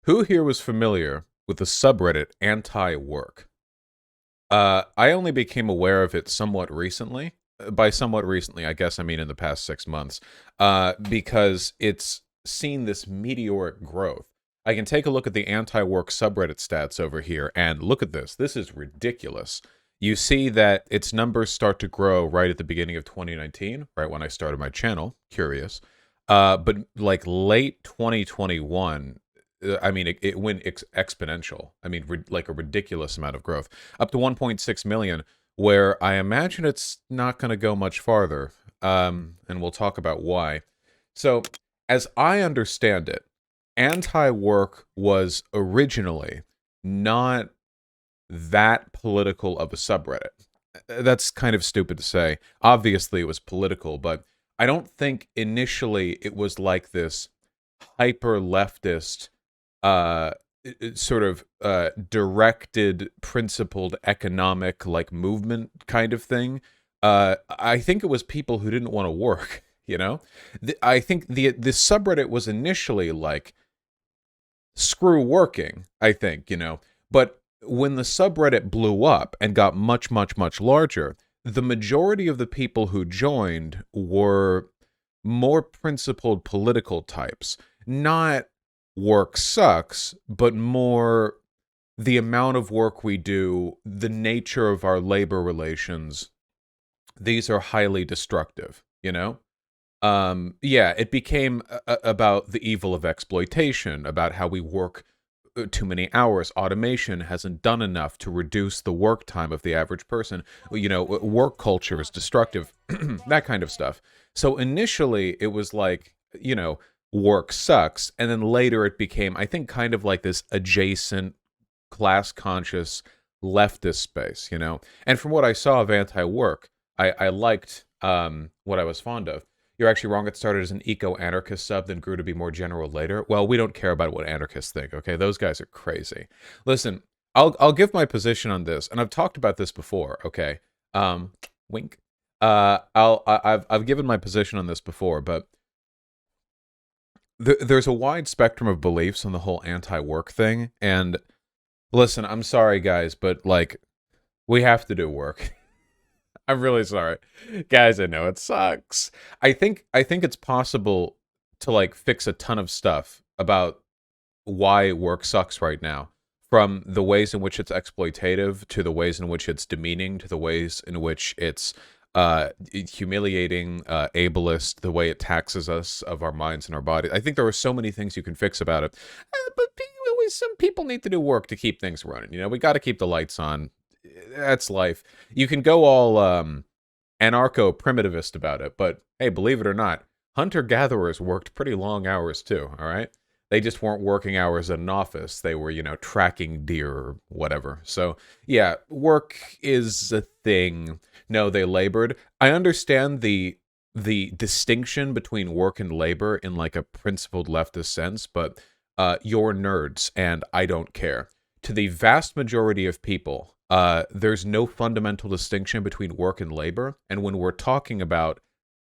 Who here was familiar with the subreddit anti-work? I only became aware of it somewhat recently. By somewhat recently, I guess I mean in the past 6 months, because it's seen this meteoric growth. I can take a look at the anti-work subreddit stats over here, and look at this. This is ridiculous. You see that its numbers start to grow right at the beginning of 2019, right when I started my channel. Curious. But like late 2021, I mean, it went exponential. I mean, like a ridiculous amount of growth, up to 1.6 million, where I imagine it's not going to go much farther. And we'll talk about why. So, as I understand it, anti-work was originally not that political of a subreddit. That's kind of stupid to say. Obviously, it was political, but I don't think initially it was like this hyper leftist uh sort of directed principled economic like movement kind of thing. I think it was people who didn't want to work, you know. I think the subreddit was initially like screw working, I think, you know. But when the subreddit blew up and got much larger, the majority of the people who joined were more principled political types, not work sucks, but more the amount of work we do, the nature of our labor relations. These are highly destructive, you know? Yeah, it became about the evil of exploitation, about how we work too many hours. Automation hasn't done enough to reduce the work time of the average person. You know, work culture is destructive, that kind of stuff. So initially, it was like, you know, work sucks. And then later it became, I think, kind of like this adjacent class conscious leftist space, you know? And from what I saw of anti-work, I liked what I was fond of. You're actually wrong. It started as an eco-anarchist sub, then grew to be more general later. Well, we don't care about what anarchists think, okay? Those guys are crazy. Listen, I'll give my position on this, and I've talked about this before, okay? Wink. I've given my position on this before, but there's a wide spectrum of beliefs on the whole anti-work thing. And listen, I'm sorry, guys, but like, we have to do work. I'm really sorry. Guys, I know it sucks. I think it's possible to like fix a ton of stuff about why work sucks right now. From the ways in which it's exploitative, to the ways in which it's demeaning, to the ways in which it's humiliating, ableist, the way it taxes us of our minds and our bodies. I think there are so many things you can fix about it. But some people need to do work to keep things running. You know, we got to keep the lights on. That's life. You can go all anarcho-primitivist about it, but hey, believe it or not, hunter-gatherers worked pretty long hours too, all right? They just weren't working hours in an office. They were, you know, tracking deer or whatever. So, yeah, work is a thing. No, they labored. I understand the distinction between work and labor in like a principled leftist sense, but you're nerds and I don't care. To the vast majority of people, there's no fundamental distinction between work and labor. And when we're talking about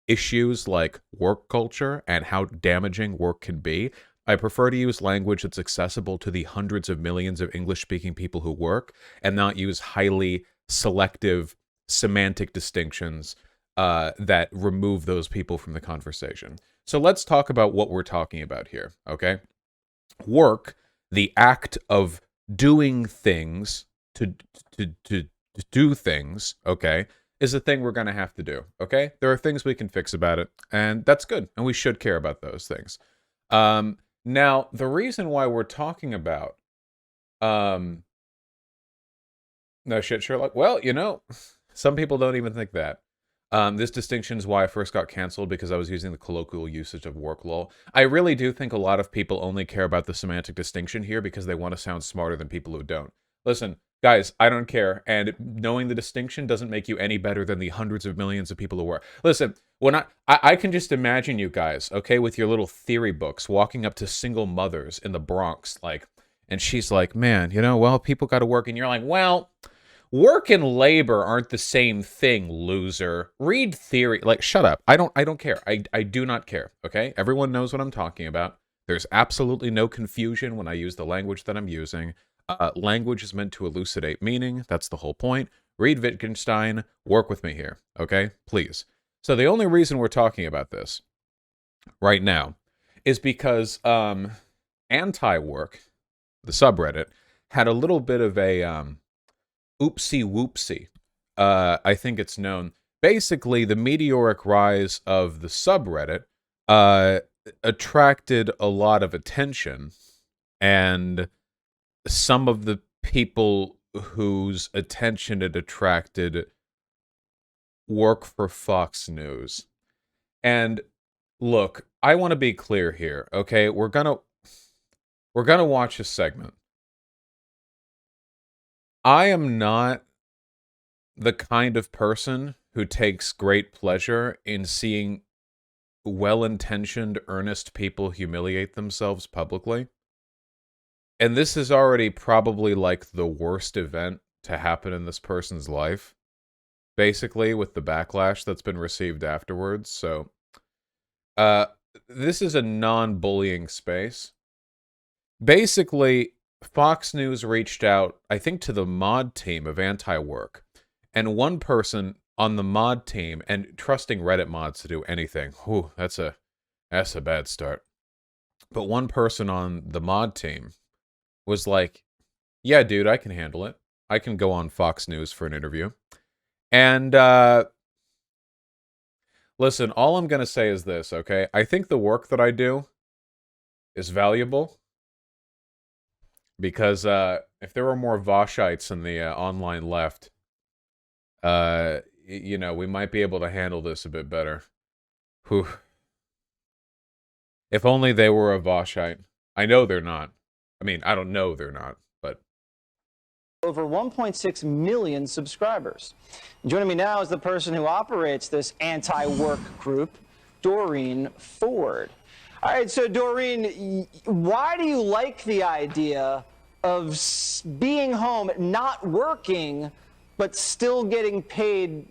issues like work culture and how damaging work can be, I prefer to use language that's accessible to the hundreds of millions of English-speaking people who work, and not use highly selective semantic distinctions that remove those people from the conversation. So let's talk about what we're talking about here, okay? Work, the act of doing things to do things, okay, is a thing we're going to have to do, okay? There are things we can fix about it, and that's good, and we should care about those things. Now, the reason why we're talking about, no shit, Sherlock, well, you know, some people don't even think that. This distinction is why I first got canceled, because I was using the colloquial usage of work lol. I really do think a lot of people only care about the semantic distinction here because they want to sound smarter than people who don't. Listen, guys, I don't care, and knowing the distinction doesn't make you any better than the hundreds of millions of people who work. Listen, when I can just imagine you guys, okay, with your little theory books, walking up to single mothers in the Bronx, like, and she's like, man, you know, well, people got to work, and you're like, well, work and labor aren't the same thing, loser. Read theory. Like, shut up. I don't care. I do not care, okay? Everyone knows what I'm talking about. There's absolutely no confusion when I use the language that I'm using. Language is meant to elucidate meaning. That's the whole point. Read Wittgenstein. Work with me here, okay? Please. So the only reason we're talking about this right now is because antiwork, the subreddit, had a little bit of a oopsie whoopsie. I think it's known. Basically, the meteoric rise of the subreddit attracted a lot of attention, and some of the people whose attention it attracted work for Fox News. And look, I want to be clear here, okay? We're gonna watch a segment. I am not the kind of person who takes great pleasure in seeing well-intentioned, earnest people humiliate themselves publicly. And this is already probably like the worst event to happen in this person's life, basically, with the backlash that's been received afterwards. So, this is a non-bullying space. Basically, Fox News reached out, I think, to the mod team of anti-work. And one person on the mod team, and trusting Reddit mods to do anything, whew, that's a bad start. But one person on the mod team was like, yeah, dude, I can handle it. I can go on Fox News for an interview. And, listen, all I'm going to say is this, okay? I think the work that I do is valuable. Because if there were more Vaushites in the online left, you know, we might be able to handle this a bit better. Whew. If only they were a Vaushite. I know they're not. I mean, I don't know they're not, but... Over 1.6 million subscribers. Joining me now is the person who operates this anti-work group, Doreen Ford. All right, so Doreen, why do you like the idea of being home, not working, but still getting paid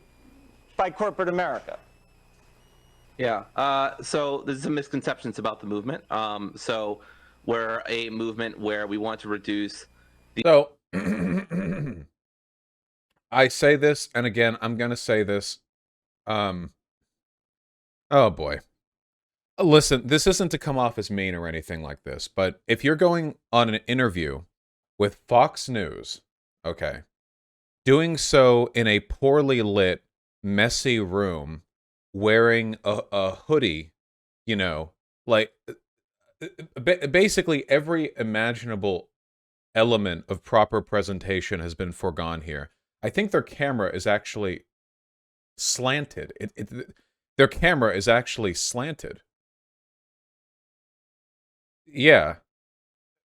by corporate America? Yeah, so there's some misconceptions about the movement. So we're a movement where we want to reduce the... So, I say this, and again, I'm going to say this. Oh boy. Listen, this isn't to come off as mean or anything like this, but if you're going on an interview with Fox News, okay, doing so in a poorly lit, messy room, wearing a hoodie, you know, like, basically every imaginable element of proper presentation has been foregone here. I think their camera is actually slanted. Their camera is actually slanted. Yeah,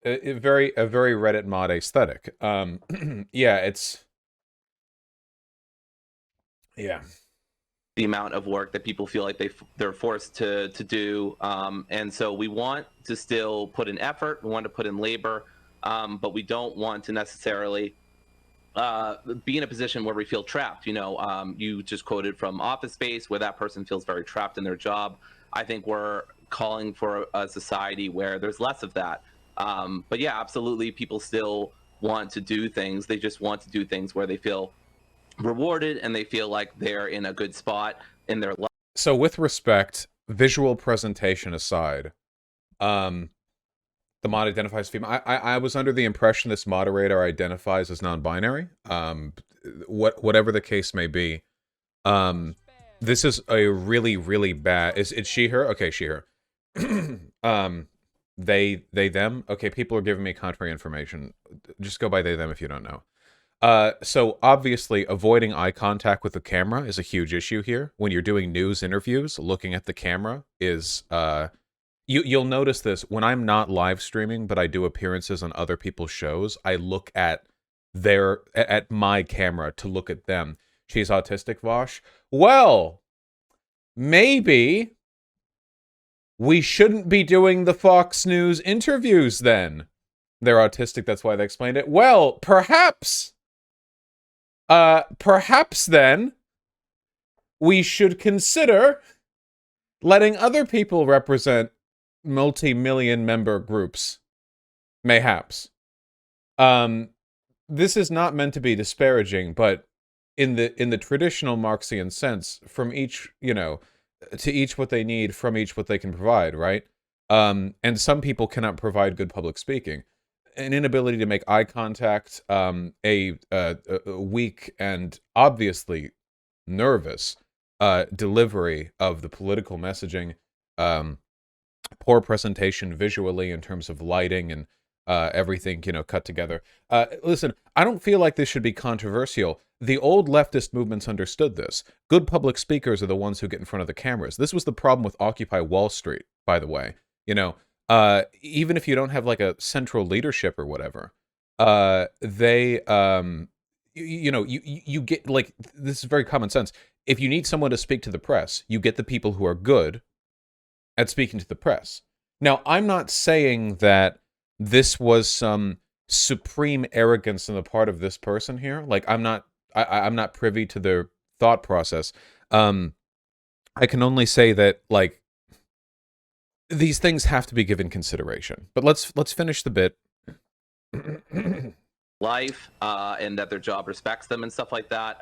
a very Reddit mod aesthetic. Yeah, it's... Yeah. The amount of work that people feel like they're forced to do, and so we want to still put in effort. We want to put in labor, but we don't want to necessarily be in a position where we feel trapped. You know, you just quoted from Office Space, where that person feels very trapped in their job. I think we're calling for a society where there's less of that. But yeah, absolutely, people still want to do things. They just want to do things where they feel rewarded and they feel like they're in a good spot in their life. So with respect, visual presentation aside, the mod identifies female. I was under the impression this moderator identifies as non-binary. Whatever the case may be, this is a really bad... Is she, her? Okay, she, her. They, them? Okay, people are giving me contrary information. Just go by they, them if you don't know. So obviously avoiding eye contact with the camera is a huge issue here. When you're doing news interviews, looking at the camera is, you'll notice this when I'm not live streaming, but I do appearances on other people's shows. I look at my camera to look at them. She's autistic, Vaush. Well, maybe we shouldn't be doing the Fox News interviews then. They're autistic, that's why they explained it. Well, perhaps then we should consider letting other people represent multi-million member groups, mayhaps. This is not meant to be disparaging, but in the traditional Marxian sense, from each, to each what they need, from each what they can provide, right? And some people cannot provide good public speaking. An inability to make eye contact, a weak and obviously nervous delivery of the political messaging, poor presentation visually in terms of lighting and everything, cut together. Listen, I don't feel like this should be controversial. The old leftist movements understood this. Good public speakers are the ones who get in front of the cameras. This was the problem with Occupy Wall Street, by the way. Even if you don't have like a central leadership or whatever, they, you get, like, this is very common sense. If you need someone to speak to the press, you get the people who are good at speaking to the press. Now, I'm not saying that this was some supreme arrogance on the part of this person here. Like, I'm not privy to their thought process. I can only say that, like, these things have to be given consideration. But let's finish the bit. Life and that their job respects them and stuff like that.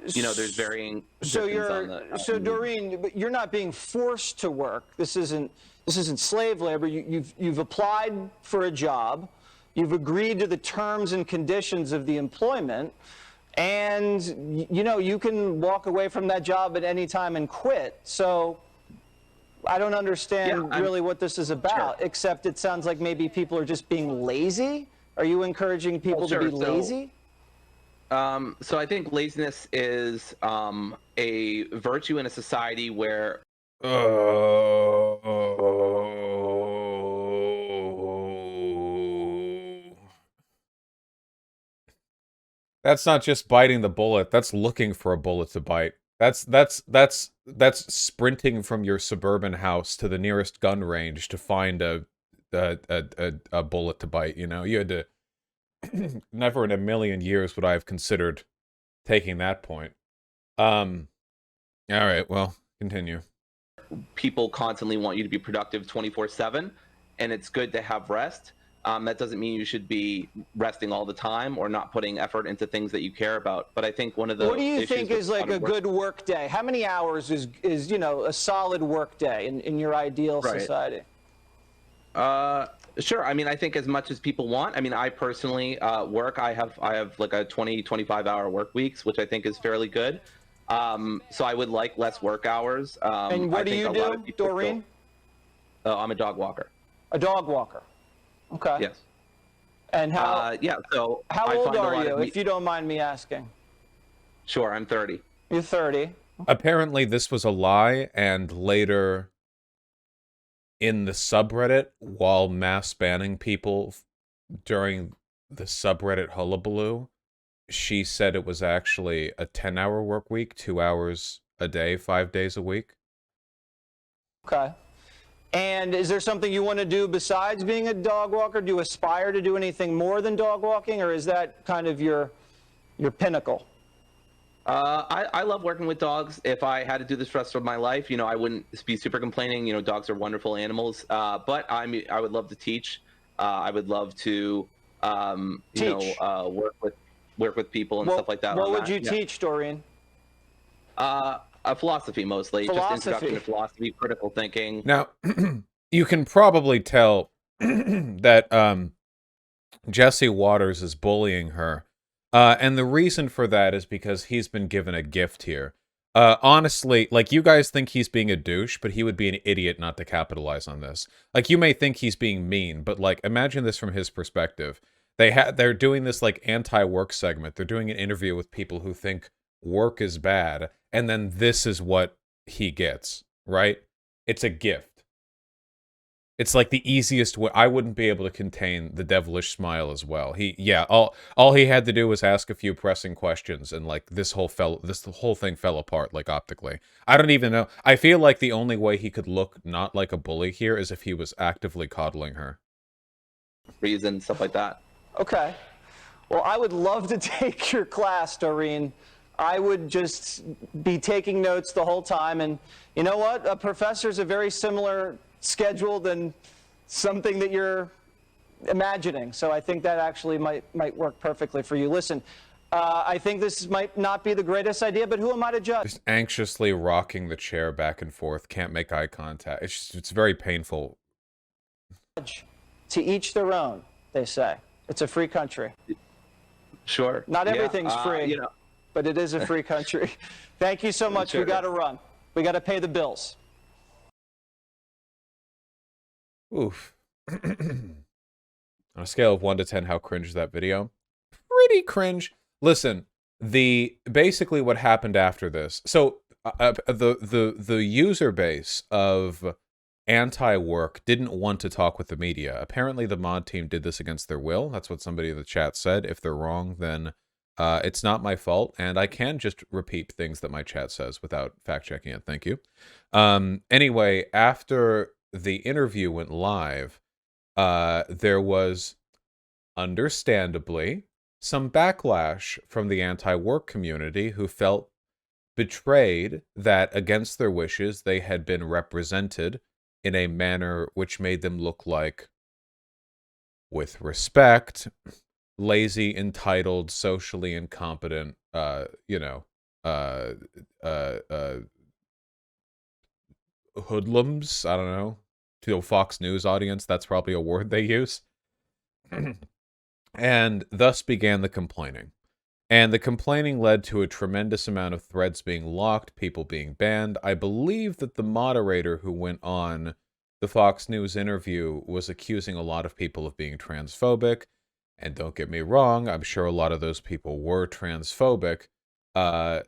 There's varying. So Doreen, but you're not being forced to work. This isn't slave labor. You've applied for a job. You've agreed to the terms and conditions of the employment, and you can walk away from that job at any time and quit. So I don't understand really what this is about, except it sounds like maybe people are just being lazy. Are you encouraging people to be lazy? So I think laziness is a virtue in a society where that's not just biting the bullet, that's looking for a bullet to bite. That's sprinting from your suburban house to the nearest gun range to find a bullet to bite. You had to never in a million years would I have considered taking that point. All right, well, continue. People constantly want you to be productive 24/7, and it's good to have rest. That doesn't mean you should be resting all the time or not putting effort into things that you care about. But I think one of the what do you think is like a good work day? How many hours is a solid work day in your ideal society? Sure. I mean, I think as much as people want. I mean, I personally work. I have like a 25 hour work weeks, which I think is fairly good. So I would like less work hours. And what do you do, Doreen? I'm a dog walker. A dog walker. Okay. Yes. And how? So how old are you, if you don't mind me asking? Sure, I'm 30. You're 30. Apparently, this was a lie, and later in the subreddit, while mass banning people during the subreddit hullabaloo, she said it was actually a 10-hour work week, 2 hours a day, 5 days a week. Okay. And is there something you want to do besides being a dog walker? Do you aspire to do anything more than dog walking, or is that kind of your pinnacle? I love working with dogs. If I had to do this for the rest of my life, I wouldn't be super complaining. Dogs are wonderful animals. But I would love to teach. I would love to, work with people and stuff like that. What would you teach, Doreen? Philosophy mostly. Just introduction to philosophy, critical thinking. Now, you can probably tell that Jesse Waters is bullying her. And the reason for that is because he's been given a gift here. Honestly, like, you guys think he's being a douche, but he would be an idiot not to capitalize on this. Like, you may think he's being mean, but, like, imagine this from his perspective. They're doing this, like, anti-work segment. They're doing an interview with people who think work is bad, and then this is what he gets, right? It's a gift. It's like the easiest way. I wouldn't be able to contain the devilish smile as well. All he had to do was ask a few pressing questions, and like this whole thing fell apart, like, optically. I don't even know. I feel like the only way he could look not like a bully here is if he was actively coddling her. Reason, stuff like that. Okay. Well, I would love to take your class, Doreen. I would just be taking notes the whole time, and you know what? Professors are very similar schedule than something that you're imagining. So I think that actually might work perfectly for you. Listen, I think this might not be the greatest idea, but who am I to judge? Just anxiously rocking the chair back and forth, can't make eye contact. It's very painful. To each their own, they say. It's a free country. Sure. Not everything's free, you know. but it is a free country. Thank you so much. Sure. We got to run. We got to pay the bills. Oof. On a scale of 1 to 10, how cringe is that video? Pretty cringe. Listen, basically what happened after this. So the user base of anti-work didn't want to talk with the media. Apparently the mod team did this against their will. That's what somebody in the chat said. If they're wrong, then it's not my fault, and I can just repeat things that my chat says without fact-checking it. Thank you. Anyway, after the interview went live, there was, understandably, some backlash from the anti-work community who felt betrayed that, against their wishes, they had been represented in a manner which made them look like, with respect, lazy, entitled, socially incompetent, hoodlums. I don't know. To a Fox News audience, that's probably a word they use. And thus began the complaining. And the complaining led to a tremendous amount of threads being locked, people being banned. I believe that the moderator who went on the Fox News interview was accusing a lot of people of being transphobic. And don't get me wrong, I'm sure a lot of those people were transphobic.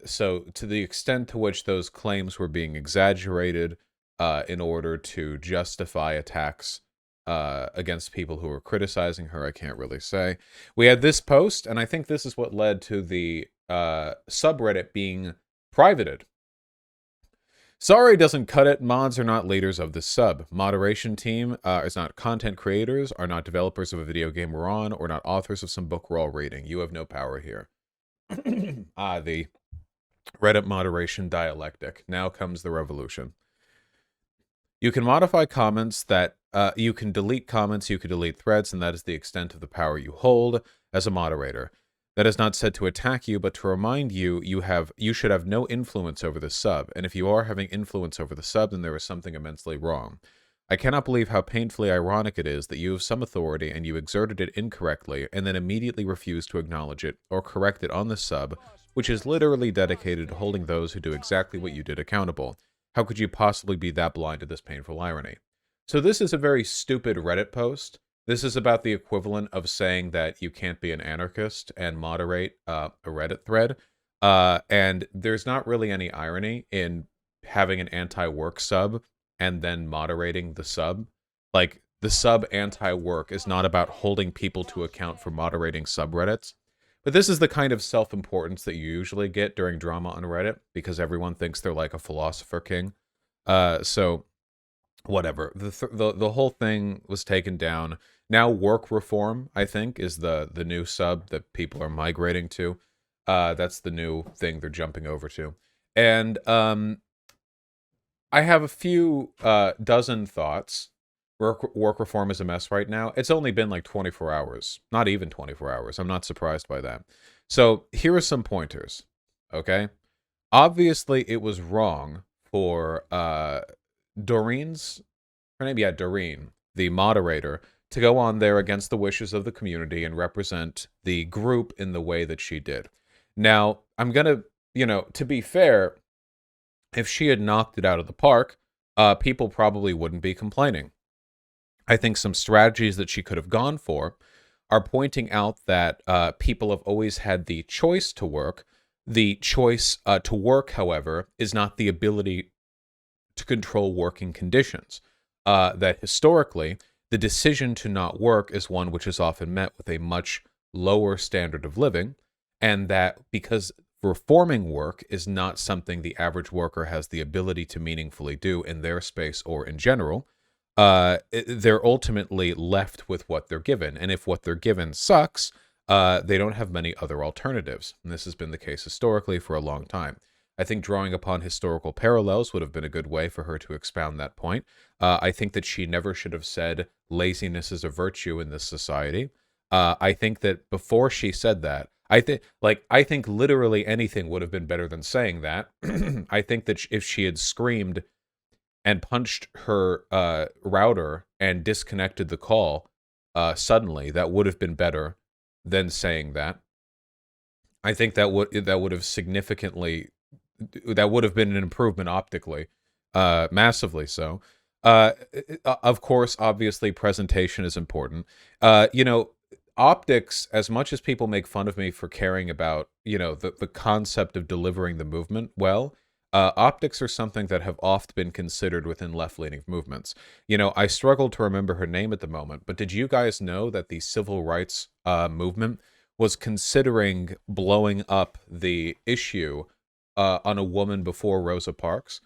So to the extent to which those claims were being exaggerated in order to justify attacks against people who were criticizing her, I can't really say. We had this post, and I think this is what led to the subreddit being privated. Sorry doesn't cut it. Mods are not leaders of the sub. Moderation team is not content creators, are not developers of a video game we're on, or not authors of some book we're all reading. You have no power here. The Reddit moderation dialectic. Now comes the revolution. You can modify comments that you can delete comments, you can delete threads, and that is the extent of the power you hold as a moderator. That is not said to attack you, but to remind you you should have no influence over the sub, and if you are having influence over the sub, then there is something immensely wrong. I cannot believe how painfully ironic it is that you have some authority and you exerted it incorrectly, and then immediately refuse to acknowledge it or correct it on the sub, which is literally dedicated to holding those who do exactly what you did accountable. How could you possibly be that blind to this painful irony? So this is a very stupid Reddit post. This is about the equivalent of saying that you can't be an anarchist and moderate a Reddit thread. And there's not really any irony in having an anti-work sub and then moderating the sub. Like, the sub anti-work is not about holding people to account for moderating subreddits. But this is the kind of self-importance that you usually get during drama on Reddit, because everyone thinks they're like a philosopher king. So, whatever. The whole thing was taken down. Now work reform, I think, is the new sub that people are migrating to. That's the new thing they're jumping over to. And I have a few dozen thoughts. Work reform is a mess right now. It's only been like 24 hours. Not even 24 hours. I'm not surprised by that. So here are some pointers, okay? Obviously, it was wrong for Doreen's, her name, yeah, Doreen, the moderator, to go on there against the wishes of the community and represent the group in the way that she did. Now, I'm gonna, to be fair, if she had knocked it out of the park, people probably wouldn't be complaining. I think some strategies that she could have gone for are pointing out that people have always had the choice to work. The choice to work, however, is not the ability to control working conditions. That historically, the decision to not work is one which is often met with a much lower standard of living, and that because reforming work is not something the average worker has the ability to meaningfully do in their space or in general, they're ultimately left with what they're given. And if what they're given sucks, they don't have many other alternatives. And this has been the case historically for a long time. I think drawing upon historical parallels would have been a good way for her to expound that point. I think that she never should have said laziness is a virtue in this society. I think that before she said that, I think literally anything would have been better than saying that. I think that if she had screamed and punched her router and disconnected the call suddenly, that would have been better than saying that. I think that would have significantly, that would have been an improvement optically, massively so. Of course, obviously, presentation is important. You know, optics, as much as people make fun of me for caring about, you know, the concept of delivering the movement well, optics are something that have oft been considered within left-leaning movements. You know, I struggle to remember her name at the moment, but did you guys know that the civil rights movement was considering blowing up the issue on a woman before Rosa Parks?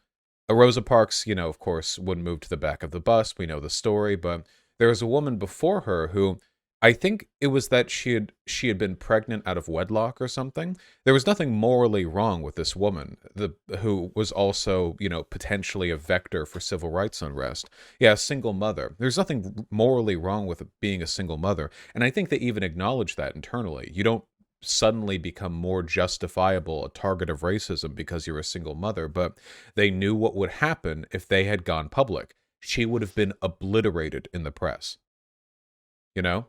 Rosa Parks, you know, of course, wouldn't move to the back of the bus. We know the story, but there was a woman before her who, I think it was that she had been pregnant out of wedlock or something. There was nothing morally wrong with this woman, who was also, you know, potentially a vector for civil rights unrest. Yeah, a single mother. There's nothing morally wrong with being a single mother, and I think they even acknowledge that internally. You don't suddenly become more justifiable a target of racism because you're a single mother, but they knew what would happen if they had gone public. She would have been obliterated in the press. You know?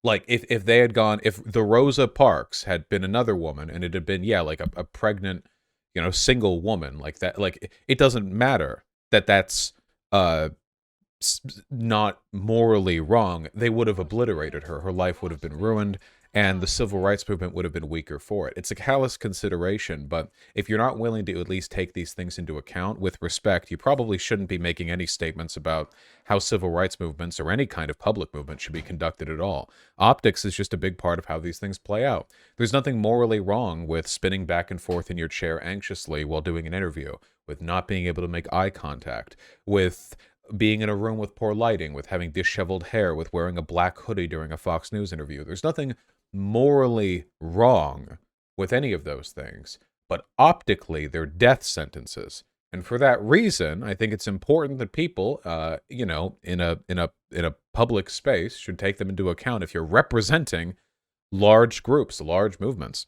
Like, if they had gone, if the Rosa Parks had been another woman, and it had been, yeah, like a pregnant, you know, single woman, like that, like, it doesn't matter that that's not morally wrong. They would have obliterated her. Her life would have been ruined, and the civil rights movement would have been weaker for it. It's a callous consideration, but if you're not willing to at least take these things into account with respect, you probably shouldn't be making any statements about how civil rights movements or any kind of public movement should be conducted at all. Optics is just a big part of how these things play out. There's nothing morally wrong with spinning back and forth in your chair anxiously while doing an interview, with not being able to make eye contact, with being in a room with poor lighting, with having disheveled hair, with wearing a black hoodie during a Fox News interview. There's nothing morally wrong with any of those things, but optically they're death sentences. And for that reason, I think it's important that people, you know, in a public space, should take them into account if you're representing large groups, large movements.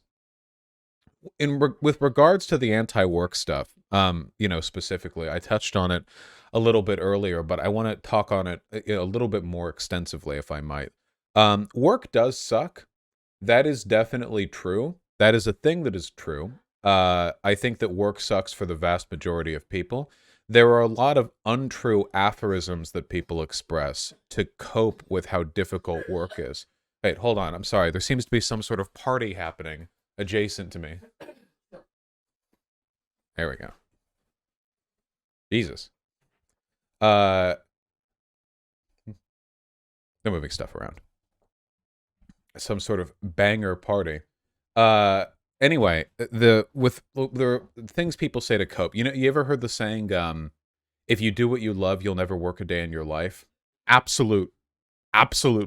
With regards to the anti-work stuff, you know, specifically, I touched on it a little bit earlier, but I want to talk on it a little bit more extensively, if I might. Work does suck. That is definitely true. That is a thing that is true. I think that work sucks for the vast majority of people. There are a lot of untrue aphorisms that people express to cope with how difficult work is. Wait, hold on. I'm sorry. There seems to be some sort of party happening adjacent to me. There we go. Jesus. They're moving stuff around. Some sort of banger party. Anyway, the things people say to cope. You know, you ever heard the saying, if you do what you love, you'll never work a day in your life? Absolute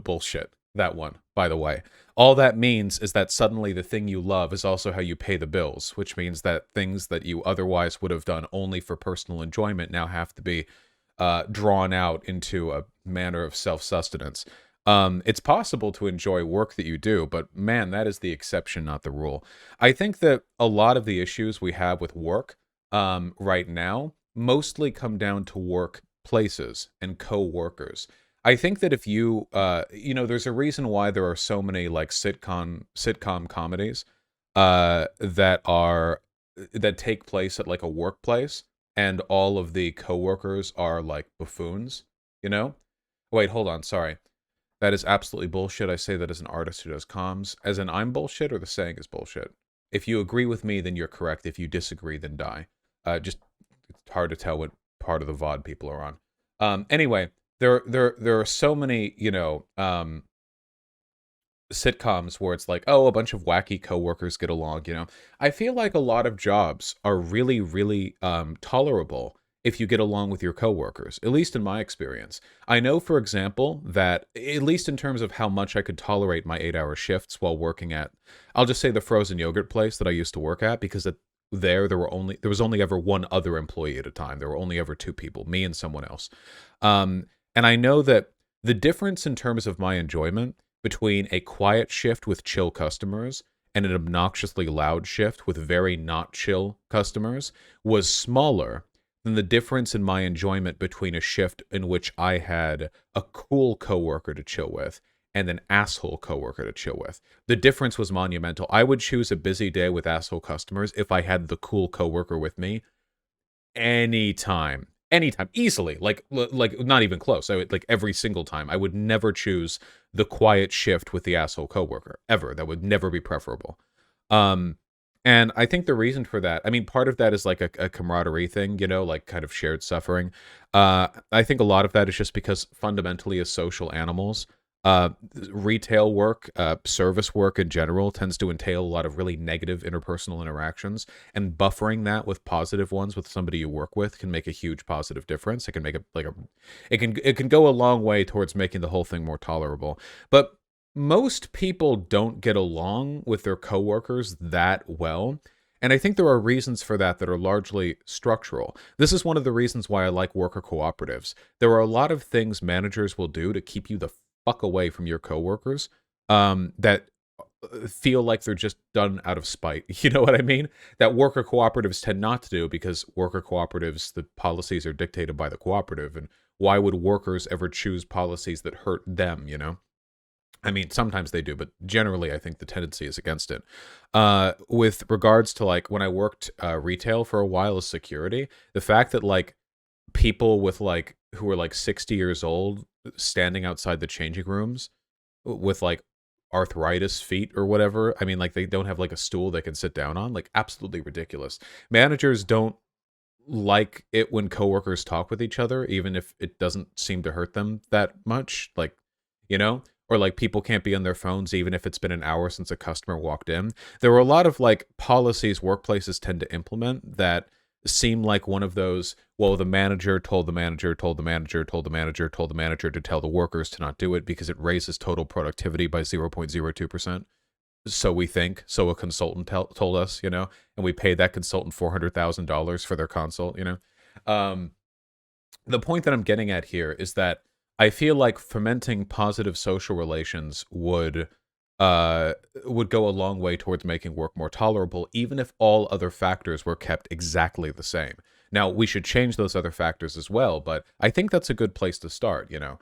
bullshit. That one, by the way. All that means is that suddenly the thing you love is also how you pay the bills, which means that things that you otherwise would have done only for personal enjoyment now have to be drawn out into a manner of self-sustenance. It's possible to enjoy work that you do, but man, that is the exception, not the rule. I think that a lot of the issues we have with work right now mostly come down to work places and co-workers. I think that if you, you know, there's a reason why there are so many like sitcom comedies that take place at like a workplace, and all of the coworkers are like buffoons. You know? Wait, hold on. Sorry, that is absolutely bullshit. I say that as an artist who does comms, as in I'm bullshit, or the saying is bullshit. If you agree with me, then you're correct. If you disagree, then die. Just it's hard to tell what part of the VOD people are on. Anyway. There are so many, you know, sitcoms where it's like, oh, a bunch of wacky coworkers get along, you know. I feel like a lot of jobs are really, really tolerable if you get along with your coworkers, at least in my experience. I know, for example, that at least in terms of how much I could tolerate my 8-hour shifts while working at, I'll just say the frozen yogurt place that I used to work at, because there was only ever one other employee at a time. There were only ever two people, me and someone else. And I know that the difference in terms of my enjoyment between a quiet shift with chill customers and an obnoxiously loud shift with very not chill customers was smaller than the difference in my enjoyment between a shift in which I had a cool coworker to chill with and an asshole coworker to chill with. The difference was monumental. I would choose a busy day with asshole customers if I had the cool coworker with me anytime, easily, like not even close. I would, like, every single time. I would never choose the quiet shift with the asshole coworker ever. That would never be preferable. And I think the reason for that, I mean, part of that is like a camaraderie thing, you know, like kind of shared suffering. I think a lot of that is just because fundamentally as social animals, retail work, service work in general tends to entail a lot of really negative interpersonal interactions, and buffering that with positive ones with somebody you work with can make a huge positive difference. It can make it can go a long way towards making the whole thing more tolerable. But most people don't get along with their coworkers that well. And I think there are reasons for that are largely structural. This is one of the reasons why I like worker cooperatives. There are a lot of things managers will do to keep you the fuck away from your coworkers that feel like they're just done out of spite. You know what I mean? That worker cooperatives tend not to do, because worker cooperatives, the policies are dictated by the cooperative. And why would workers ever choose policies that hurt them, you know? I mean, sometimes they do, but generally I think the tendency is against it. With regards to, like, when I worked retail for a while as security, the fact that, like, people with, like, who were like 60 years old standing outside the changing rooms with, like, arthritis feet or whatever, I mean, like, they don't have like a stool they can sit down on, like, absolutely ridiculous. Managers don't like it when coworkers talk with each other, even if it doesn't seem to hurt them that much, like, you know? Or, like, people can't be on their phones even if it's been an hour since a customer walked in. There were a lot of, like, policies workplaces tend to implement that seem like one of those, well, the manager told the manager told the manager told the manager told the manager to tell the workers to not do it because it raises total productivity by 0.02%. So we think, so a consultant told us, you know, and we paid that consultant $400,000 for their consult, you know. The point that I'm getting at here is that I feel like fomenting positive social relations would go a long way towards making work more tolerable, even if all other factors were kept exactly the same. Now, we should change those other factors as well, but I think that's a good place to start, you know.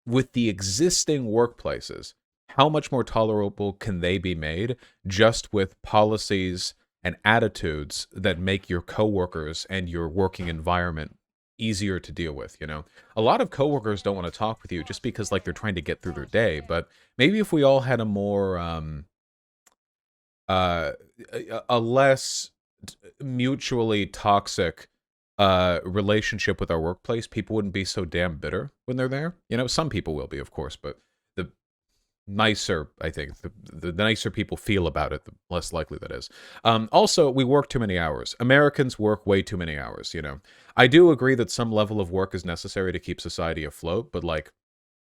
With the existing workplaces, how much more tolerable can they be made just with policies and attitudes that make your coworkers and your working environment easier to deal with, you know? A lot of coworkers don't want to talk with you just because, like, they're trying to get through their day, but maybe if we all had a more a less mutually toxic relationship with our workplace, people wouldn't be so damn bitter when they're there. You know, some people will be, of course, but the nicer, I think, the nicer people feel about it, the less likely that is. Also, we work too many hours. Americans work way too many hours, you know. I do agree that some level of work is necessary to keep society afloat, but, like,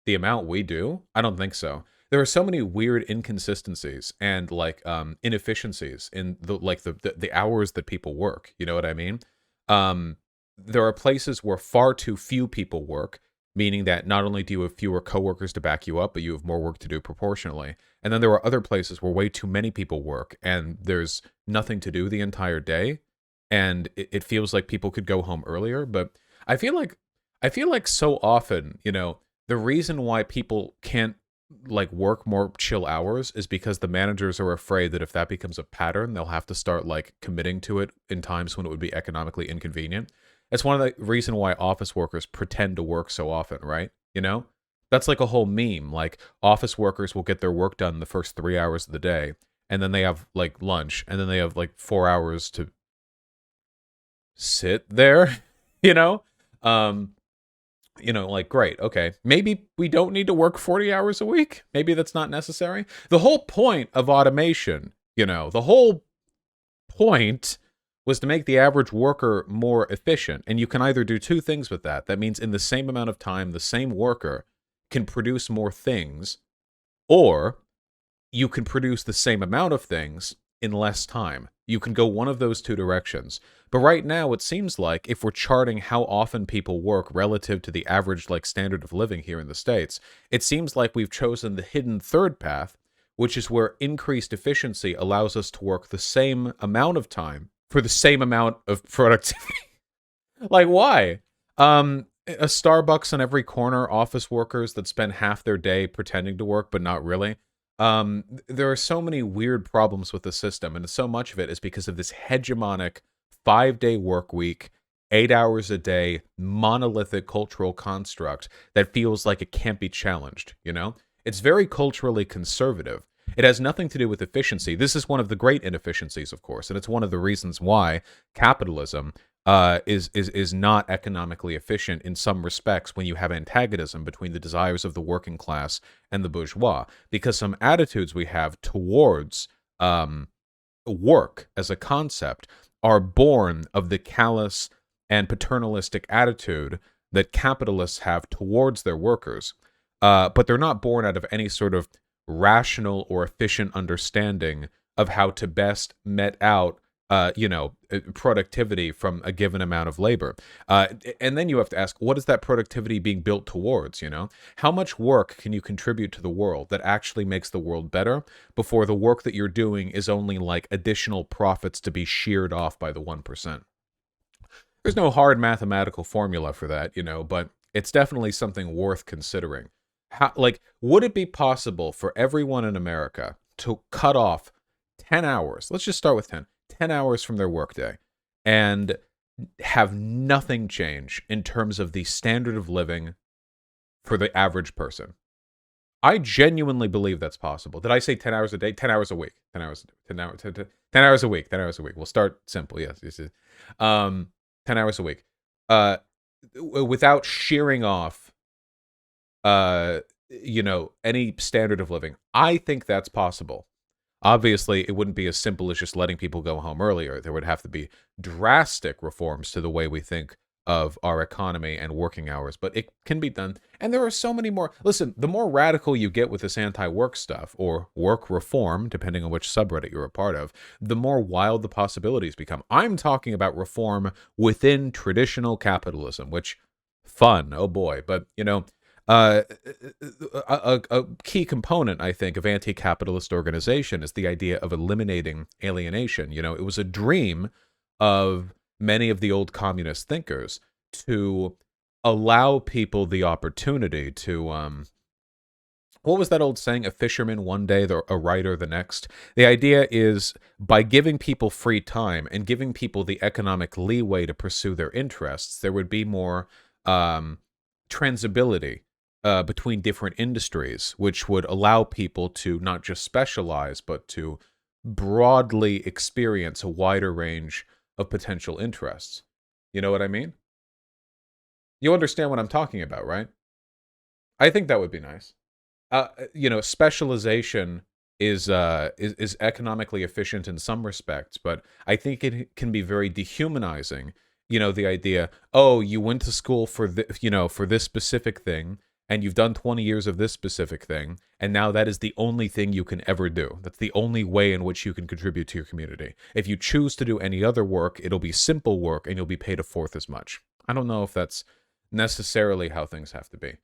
the amount we do, I don't think so. There are so many weird inconsistencies and, like, inefficiencies in the hours that people work. You know what I mean? There are places where far too few people work, meaning that not only do you have fewer coworkers to back you up, but you have more work to do proportionally. And then there are other places where way too many people work, and there's nothing to do the entire day, and it feels like people could go home earlier. But I feel like so often, you know, the reason why people can't, like, work more chill hours is because the managers are afraid that if that becomes a pattern, they'll have to start, like, committing to it in times when it would be economically inconvenient. That's one of the reason why office workers pretend to work so often, right? You know? That's like a whole meme. Like, office workers will get their work done the first 3 hours of the day, and then they have, like, lunch, and then they have, like, 4 hours to sit there, you know? You know, like, great, okay. Maybe we don't need to work 40 hours a week. Maybe that's not necessary. The whole point of automation, you know, the whole point was to make the average worker more efficient. And you can either do two things with that. That means in the same amount of time, the same worker can produce more things, or you can produce the same amount of things in less time. You can go one of those two directions. But right now, it seems like if we're charting how often people work relative to the average standard of living here in the States, it seems like we've chosen the hidden third path, which is where increased efficiency allows us to work the same amount of time for the same amount of productivity. Why? A Starbucks on every corner, office workers that spend half their day pretending to work, but not really. There are so many weird problems with the system, and so much of it is because of this hegemonic 5-day work week, 8 hours a day, monolithic cultural construct that feels like it can't be challenged, you know? It's very culturally conservative. It has nothing to do with efficiency. This is one of the great inefficiencies, of course, and it's one of the reasons why capitalism is not economically efficient in some respects when you have antagonism between the desires of the working class and the bourgeois. Because some attitudes we have towards work as a concept are born of the callous and paternalistic attitude that capitalists have towards their workers. But they're not born out of any sort of rational or efficient understanding of how to best met out productivity from a given amount of labor. And then you have to ask, what is that productivity being built towards, How much work can you contribute to the world that actually makes the world better before the work that you're doing is only additional profits to be sheared off by the 1%? There's no hard mathematical formula for that, but it's definitely something worth considering. Would it be possible for everyone in America to cut off 10 hours? Let's just start with 10 hours from their workday and have nothing change in terms of the standard of living for the average person. I genuinely believe that's possible. Did I say 10 hours a day? 10 hours a week. 10 hours a week. 10 hours a week. We'll start simple. Yes. 10 hours a week. Without shearing off any standard of living. I think that's possible. Obviously, it wouldn't be as simple as just letting people go home earlier. There would have to be drastic reforms to the way we think of our economy and working hours, but it can be done. And there are so many more. Listen, the more radical you get with this anti-work stuff, or work reform, depending on which subreddit you're a part of, the more wild the possibilities become. I'm talking about reform within traditional capitalism, which, fun, oh boy. But, a key component, I think, of anti-capitalist organization is the idea of eliminating alienation. It was a dream of many of the old communist thinkers to allow people the opportunity to, what was that old saying? A fisherman one day, a writer the next. The idea is by giving people free time and giving people the economic leeway to pursue their interests, there would be more transability between different industries, which would allow people to not just specialize, but to broadly experience a wider range of potential interests. You know what I mean? You understand what I'm talking about, right? I think that would be nice. Specialization is economically efficient in some respects, but I think it can be very dehumanizing. The idea, oh, you went to school for for this specific thing, and you've done 20 years of this specific thing, and now that is the only thing you can ever do. That's the only way in which you can contribute to your community. If you choose to do any other work, it'll be simple work, and you'll be paid a fourth as much. I don't know if that's necessarily how things have to be.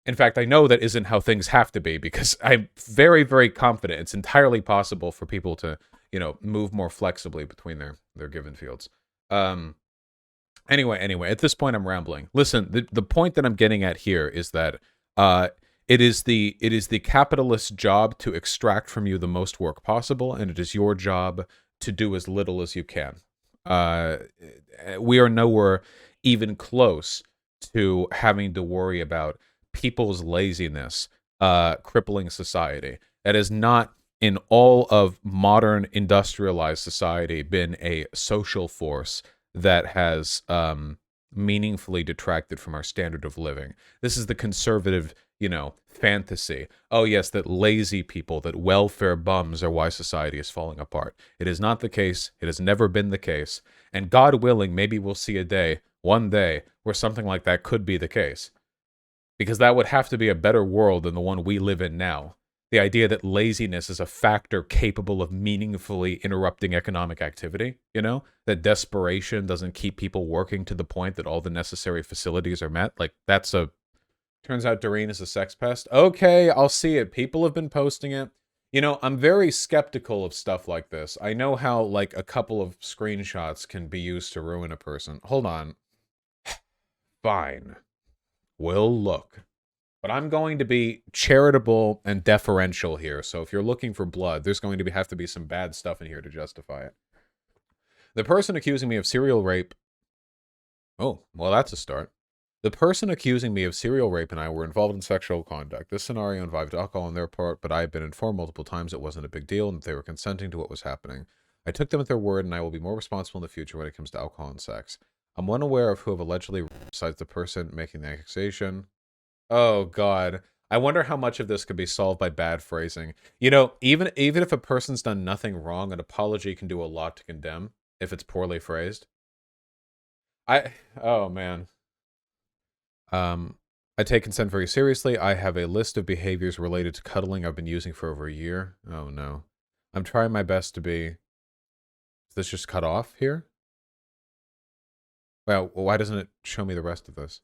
In fact, I know that isn't how things have to be, because I'm very, very confident it's entirely possible for people to, move more flexibly between their given fields. Anyway, at this point I'm rambling. Listen, the point that I'm getting at here is that it is the capitalist's job to extract from you the most work possible, and it is your job to do as little as you can. We are nowhere even close to having to worry about people's laziness crippling society. That is not, in all of modern industrialized society, been a social force that has meaningfully detracted from our standard of living. This is the conservative, fantasy. Oh yes, that lazy people, that welfare bums are why society is falling apart. It is not the case. It has never been the case. And God willing, maybe we'll see one day, where something like that could be the case. Because that would have to be a better world than the one we live in now. The idea that laziness is a factor capable of meaningfully interrupting economic activity, you know? That desperation doesn't keep people working to the point that all the necessary facilities are met. Like, that's a... Turns out Doreen is a sex pest. Okay, I'll see it. People have been posting it. You know, I'm very skeptical of stuff like this. I know how, like, a couple of screenshots can be used to ruin a person. Hold on. Fine. We'll look. But I'm going to be charitable and deferential here. So if you're looking for blood, there's going to have to be some bad stuff in here to justify it. The person accusing me of serial rape... Oh, well, that's a start. The person accusing me of serial rape and I were involved in sexual conduct. This scenario involved alcohol on their part, but I had been informed multiple times it wasn't a big deal and that they were consenting to what was happening. I took them at their word, and I will be more responsible in the future when it comes to alcohol and sex. I'm unaware of who have allegedly, besides the person making the accusation. Oh, God. I wonder how much of this could be solved by bad phrasing. You know, even if a person's done nothing wrong, an apology can do a lot to condemn if it's poorly phrased. Oh, man. I take consent very seriously. I have a list of behaviors related to cuddling I've been using for over a year. Oh, no. I'm trying my best to be... Is this just cut off here? Well, why doesn't it show me the rest of this?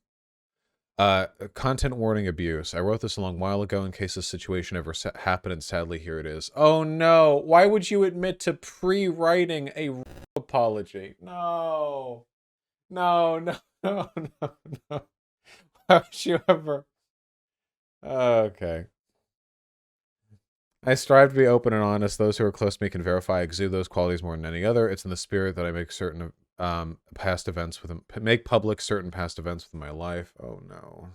Content warning abuse. I wrote this a long while ago in case this situation ever happened, and sadly here it is. Oh, no. Why would you admit to pre-writing a apology? No. No, no, no, no, no. Why would you ever... Okay. I strive to be open and honest. Those who are close to me can verify I exude those qualities more than any other. It's in the spirit that I make certain past events with them, make public certain past events within my life. Oh no.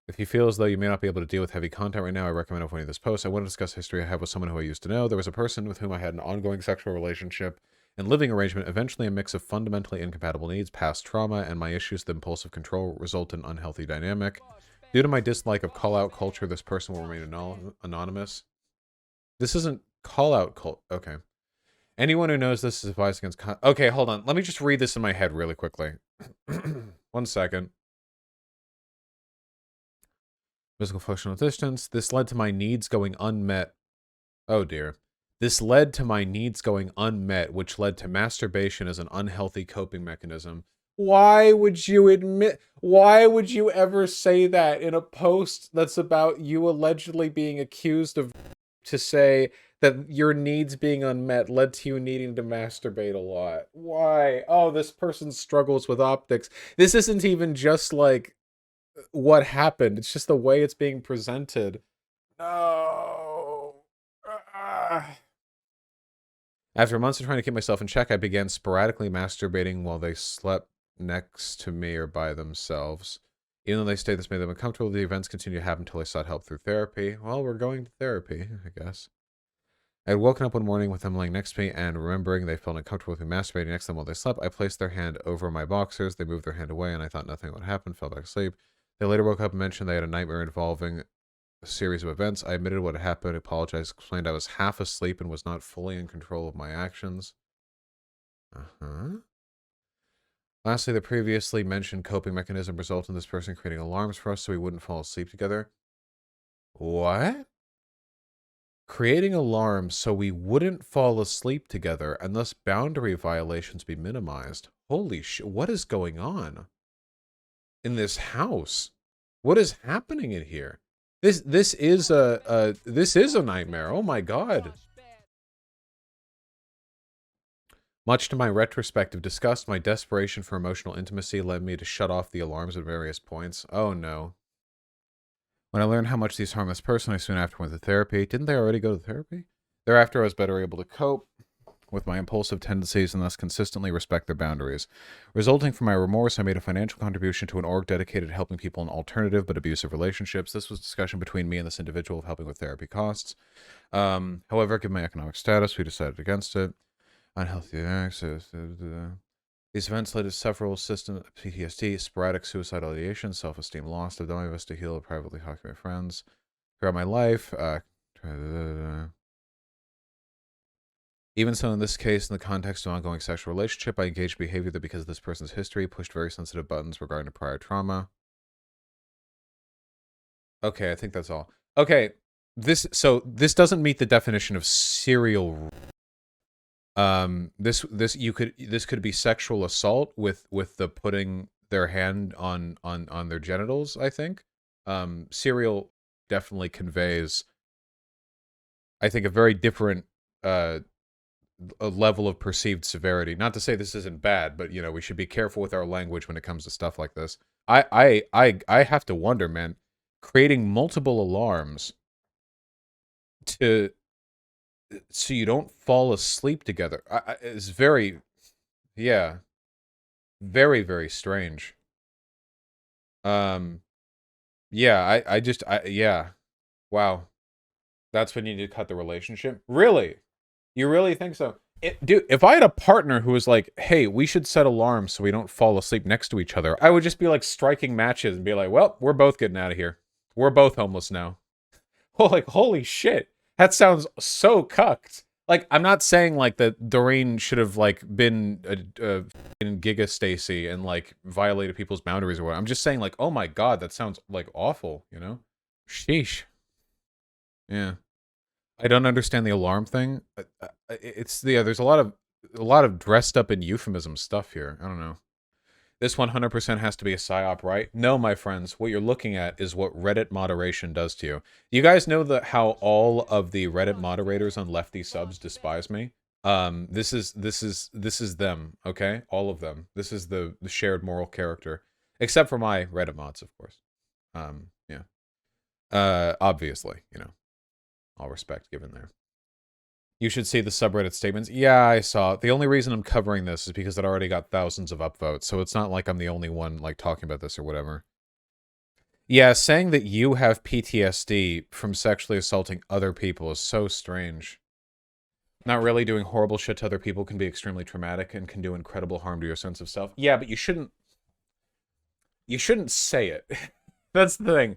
If you feel as though you may not be able to deal with heavy content right now, I recommend avoiding this post. I want to discuss history I have with someone who I used to know. There was a person with whom I had an ongoing sexual relationship and living arrangement, eventually a mix of fundamentally incompatible needs, past trauma, and my issues with impulsive control result in unhealthy dynamic. Due to my dislike of call-out culture, this person will remain anonymous. This isn't call-out culture. Okay. Anyone who knows this is advised against... Okay, hold on. Let me just read this in my head really quickly. 1 second. Physical functional distance. This led to my needs going unmet. Oh, dear. This led to my needs going unmet, which led to masturbation as an unhealthy coping mechanism. Why would you admit... Why would you ever say that in a post that's about you allegedly being accused of... To say that your needs being unmet led to you needing to masturbate a lot. Why? Oh, this person struggles with optics. This isn't even just like what happened. It's just the way it's being presented. No. After months of trying to keep myself in check, I began sporadically masturbating while they slept next to me or by themselves. Even though they stayed this made them uncomfortable, the events continued to happen until I sought help through therapy. Well, we're going to therapy, I guess. I had woken up one morning with them laying next to me, and remembering they felt uncomfortable with me masturbating next to them while they slept, I placed their hand over my boxers. They moved their hand away, and I thought nothing would happen, fell back asleep. They later woke up and mentioned they had a nightmare involving a series of events. I admitted what had happened, apologized, explained I was half asleep and was not fully in control of my actions. Lastly, the previously mentioned coping mechanism resulted in this person creating alarms for us so we wouldn't fall asleep together. What? Creating alarms so we wouldn't fall asleep together and thus boundary violations be minimized. Holy shit, what is going on in this house? What is happening in here? This is a nightmare. Oh my god. Much to my retrospective disgust, my desperation for emotional intimacy led me to shut off the alarms at various points. Oh no. When I learned how much these harm this person, I soon after went to therapy. Didn't they already go to therapy? Thereafter, I was better able to cope with my impulsive tendencies and thus consistently respect their boundaries. Resulting from my remorse, I made a financial contribution to an org dedicated to helping people in alternative but abusive relationships. This was a discussion between me and this individual of helping with therapy costs. However, given my economic status, we decided against it. Unhealthy access. These events led to several systems PTSD, sporadic suicidal ideation, self-esteem loss, the ability of us to heal, privately talk to my friends. Throughout my life, even so, in this case, in the context of an ongoing sexual relationship, I engaged behavior that, because of this person's history, pushed very sensitive buttons regarding a prior trauma. Okay, I think that's all. Okay, this doesn't meet the definition of serial. This could be sexual assault with the putting their hand on their genitals, I think. Serial definitely conveys, I think, a very different a level of perceived severity. Not to say this isn't bad, but we should be careful with our language when it comes to stuff like this. I have to wonder, man, creating multiple alarms to so you don't fall asleep together is very, yeah, very, very strange. Yeah, yeah, wow, that's when you need to cut the relationship. Really? You really think so? Dude, if I had a partner who was like, hey, we should set alarms so we don't fall asleep next to each other, I would just be like striking matches and be like, well, we're both getting out of here. We're both homeless now. Oh, like, holy shit. That sounds so cucked. Like, I'm not saying like that Doreen should have like been in Giga Stacy and like violated people's boundaries or what. I'm just saying like, oh my god, that sounds like awful, Sheesh. Yeah. I don't understand the alarm thing. There's a lot of dressed up in euphemism stuff here. I don't know. This 100% has to be a psyop, right? No, my friends. What you're looking at is what Reddit moderation does to you. You guys know how all of the Reddit moderators on Lefty Subs despise me? This is them, okay? All of them. This is the shared moral character. Except for my Reddit mods, of course. Yeah. Obviously, all respect given there. You should see the subreddit statements. Yeah, I saw. The only reason I'm covering this is because it already got thousands of upvotes, so it's not like I'm the only one like talking about this or whatever. Yeah, saying that you have PTSD from sexually assaulting other people is so strange. Not really doing horrible shit to other people can be extremely traumatic and can do incredible harm to your sense of self. Yeah, but you shouldn't say it. That's the thing.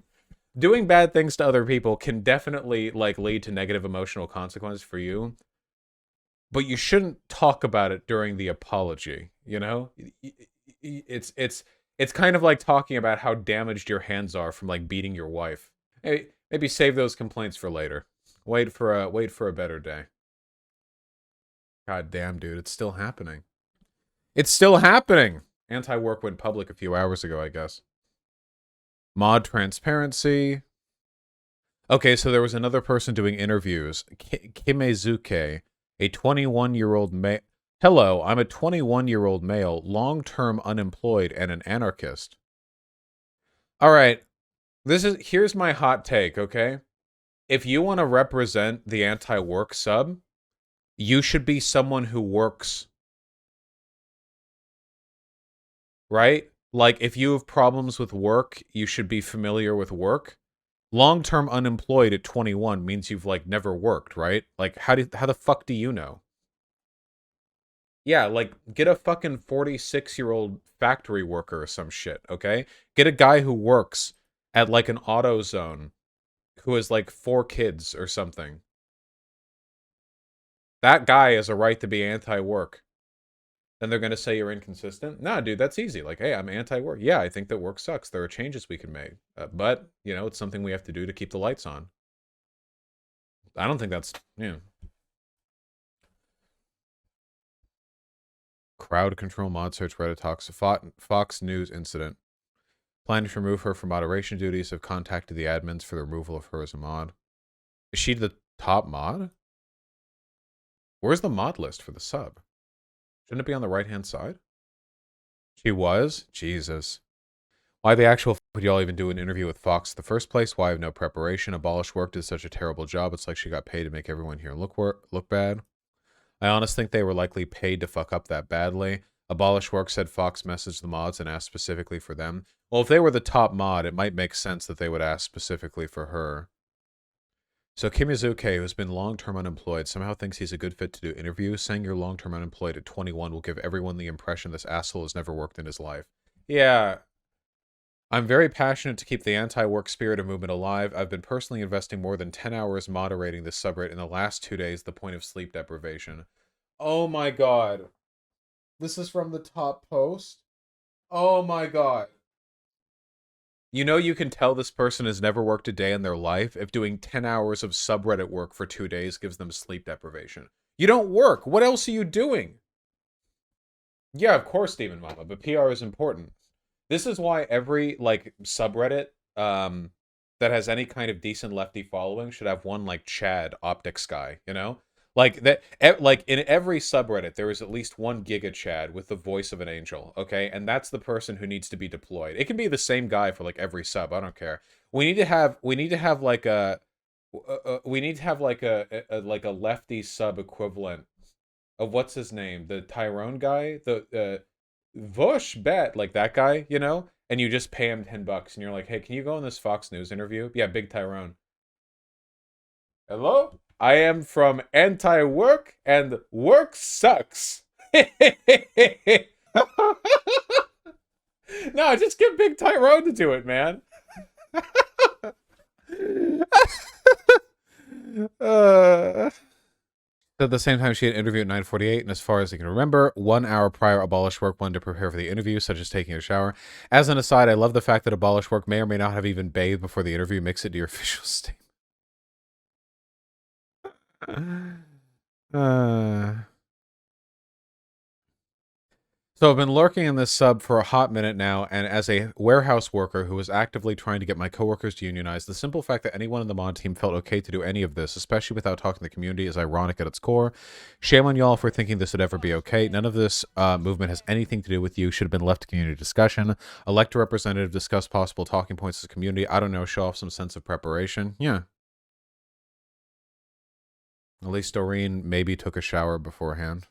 Doing bad things to other people can definitely like lead to negative emotional consequences for you, but you shouldn't talk about it during the apology. It's kind of like talking about how damaged your hands are from like beating your wife. Hey, maybe save those complaints for later. Wait for a better day. God damn, dude, it's still happening. It's still happening. Anti-work went public a few hours ago, I guess. Mod transparency. Okay, so there was another person doing interviews. Kimezuke, a 21-year-old male. Hello, I'm a 21-year-old male, long-term unemployed, and an anarchist. All right, here's my hot take, okay? If you want to represent the anti-work sub, you should be someone who works. Right? Like, if you have problems with work, you should be familiar with work. Long-term unemployed at 21 means you've, like, never worked, right? Like, how the fuck do you know? Yeah, like, get a fucking 46-year-old factory worker or some shit, okay? Get a guy who works at, like, an AutoZone who has, like, 4 kids or something. That guy has a right to be anti-work. Then they're going to say you're inconsistent? Nah, dude, that's easy. Like, hey, I'm anti-work. Yeah, I think that work sucks. There are changes we can make. But, it's something we have to do to keep the lights on. I don't think that's, Crowd control mod search Reddit talks. Fox News incident. Planning to remove her from moderation duties. Have contacted the admins for the removal of her as a mod. Is she the top mod? Where's the mod list for the sub? Shouldn't it be on the right-hand side? She was? Jesus. Why the actual f*** would y'all even do an interview with Fox in the first place? Why have no preparation? Abolish Work did such a terrible job. It's like she got paid to make everyone here look bad. I honestly think they were likely paid to fuck up that badly. Abolish Work said Fox messaged the mods and asked specifically for them. Well, if they were the top mod, it might make sense that they would ask specifically for her. So Kimezuke, who's been long-term unemployed, somehow thinks he's a good fit to do interviews. Saying you're long-term unemployed at 21 will give everyone the impression this asshole has never worked in his life. Yeah. I'm very passionate to keep the anti-work spirit of movement alive. I've been personally investing more than 10 hours moderating this subreddit in the last 2 days, the point of sleep deprivation. Oh my god. This is from the top post? Oh my god. You know you can tell this person has never worked a day in their life if doing 10 hours of subreddit work for 2 days gives them sleep deprivation. You don't work. What else are you doing? Yeah, of course, Demon Mama, but PR is important. This is why every, like, subreddit that has any kind of decent lefty following should have one, like, Chad optics guy, you know? Like, like, in every subreddit, there is at least one Giga Chad with the voice of an angel, okay? And that's the person who needs to be deployed. It can be the same guy for, like, every sub, I don't care. We need to have, like, we need to have, like, like, a lefty sub equivalent of what's his name, the Tyrone guy, the Vaush bet, like that guy, you know, and you just pay him $10, and you're like, hey, can you go on this Fox News interview? Yeah, big Tyrone. Hello, I am from anti-work, and work sucks. No, just get Big Tyrone to do it, man. At the same time, she had an interview at 9:48, and as far as I can remember, 1 hour prior, Abolish Work wanted to prepare for the interview, such as taking a shower. As an aside, I love the fact that Abolish Work may or may not have even bathed before the interview. Mix it to your official statement. So I've been lurking in this sub for a hot minute now, and as a warehouse worker who was actively trying to get my coworkers to unionize, the simple fact that anyone in the mod team felt okay to do any of this, especially without talking to the community, is ironic at its core. Shame on y'all for thinking this would ever be okay. None of this movement has anything to do with you. Should have been left to community discussion. Elect a representative, discuss possible talking points as a community. I don't know, show off some sense of preparation. Yeah. At least Doreen maybe took a shower beforehand.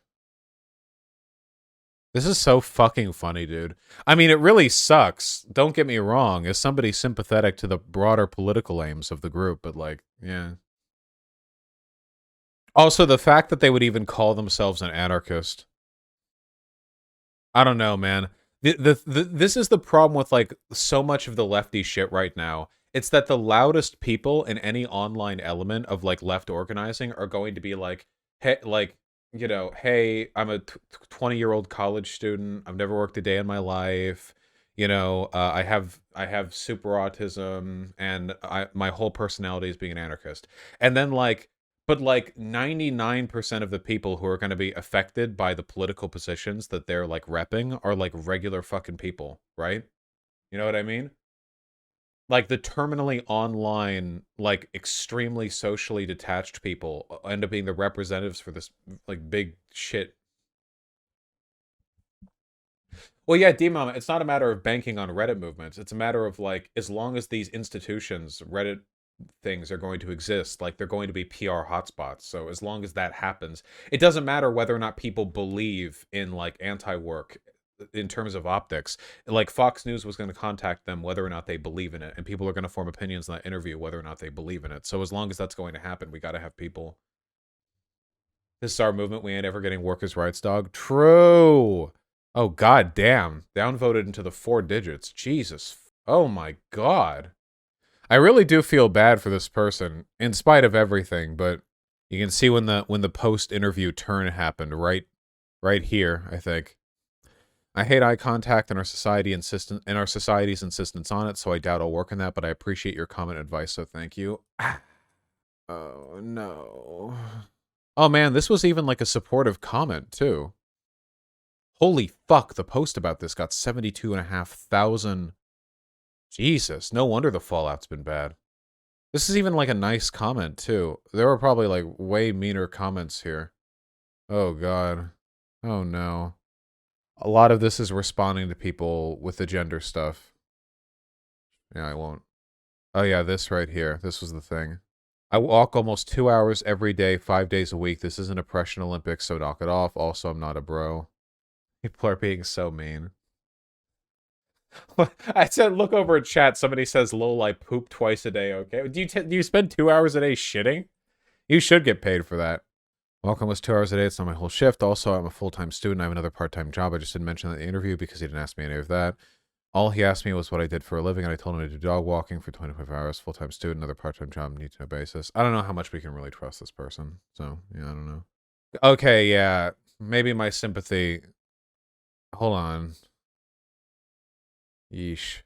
This is so fucking funny, dude. I mean, it really sucks. Don't get me wrong, as somebody sympathetic to the broader political aims of the group, but like, yeah. Also, the fact that they would even call themselves an anarchist. I don't know, man. This is the problem with like so much of the lefty shit right now. It's that the loudest people in any online element of like left organizing are going to be like, hey, like, you know, hey, I'm a 20-year-old college student. I've never worked a day in my life. You know, I have super autism, and my whole personality is being an anarchist. And then like, but like 99% of the people who are going to be affected by the political positions that they're like repping are like regular fucking people, right? You know what I mean? Like the terminally online, like extremely socially detached people end up being the representatives for this like big shit. Well, yeah, D-Mom, it's not a matter of banking on Reddit movements. It's a matter of like, as long as these institutions, Reddit things are going to exist, like they're going to be PR hotspots. So as long as that happens, it doesn't matter whether or not people believe in like anti-work in terms of optics. Like Fox News was going to contact them whether or not they believe in it, and people are going to form opinions in that interview whether or not they believe in it. So as long as that's going to happen, we got to have people. This is our movement. We ain't ever getting workers' rights, dog. True. Oh, god damn. Downvoted into the 4 digits. Jesus. Oh my god. I really do feel bad for this person, in spite of everything, but you can see when the post-interview turn happened, right here, I think. I hate eye contact and our society's insistence on it, so I doubt I'll work in that, but I appreciate your comment and advice, so thank you. Oh, no. Oh, man, this was even like a supportive comment, too. Holy fuck, the post about this got 72,500. Jesus, no wonder the fallout's been bad. This is even like a nice comment, too. There were probably like way meaner comments here. Oh, God. Oh, no. A lot of this is responding to people with the gender stuff. Yeah, I won't. Oh, yeah, this right here. This was the thing. I walk almost 2 hours every day, 5 days a week. This isn't Oppression Olympics, so knock it off. Also, I'm not a bro. People are being so mean. I said, look over at chat. Somebody says, lol, I poop twice a day, okay? Do you spend 2 hours a day shitting? You should get paid for that. Welcome was 2 hours a day. It's not my whole shift. Also, I'm a full-time student. I have another part-time job. I just didn't mention that in the interview because he didn't ask me any of that. All he asked me was what I did for a living, and I told him to do dog walking for 25 hours. Full-time student, another part-time job, need-to-know basis. I don't know how much we can really trust this person. So, yeah, I don't know. Okay, yeah. Maybe my sympathy... Hold on. Yeesh.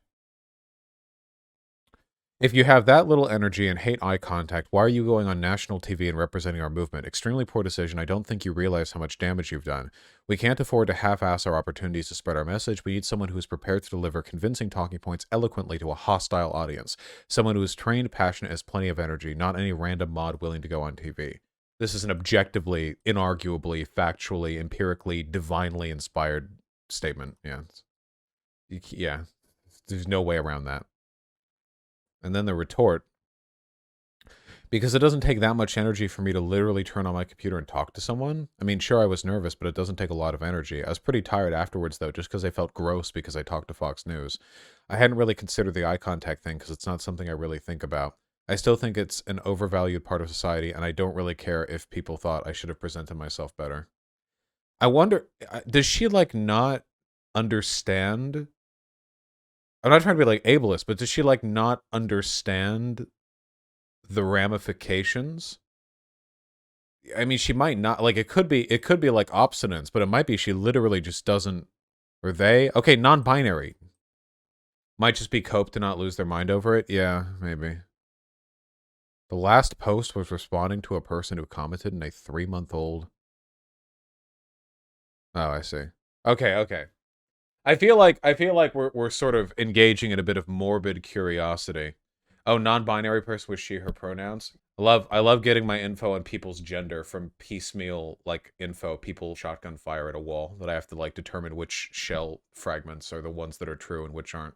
If you have that little energy and hate eye contact, why are you going on national TV and representing our movement? Extremely poor decision. I don't think you realize how much damage you've done. We can't afford to half-ass our opportunities to spread our message. We need someone who is prepared to deliver convincing talking points eloquently to a hostile audience. Someone who is trained, passionate, has plenty of energy, not any random mod willing to go on TV. This is an objectively, inarguably, factually, empirically, divinely inspired statement. Yeah. Yeah. There's no way around that. And then the retort, because it doesn't take that much energy for me to literally turn on my computer and talk to someone. I mean, sure, I was nervous, but it doesn't take a lot of energy. I was pretty tired afterwards, though, just because I felt gross because I talked to Fox News. I hadn't really considered the eye contact thing because it's not something I really think about. I still think it's an overvalued part of society, and I don't really care if people thought I should have presented myself better. I wonder, does she, like, not understand? I'm not trying to be, like, ableist, but does she, like, not understand the ramifications? I mean, she might not, like, it could be like obstinance, but it might be she literally just doesn't, or they, okay, non-binary. Might just be cope to not lose their mind over it. Yeah, maybe. The last post was responding to a person who commented in a 3-month-old. Oh, I see. Okay. I feel like we're sort of engaging in a bit of morbid curiosity. Oh, non-binary person with she, her pronouns. I love getting my info on people's gender from piecemeal, like, info, people shotgun fire at a wall that I have to, like, determine which shell fragments are the ones that are true and which aren't.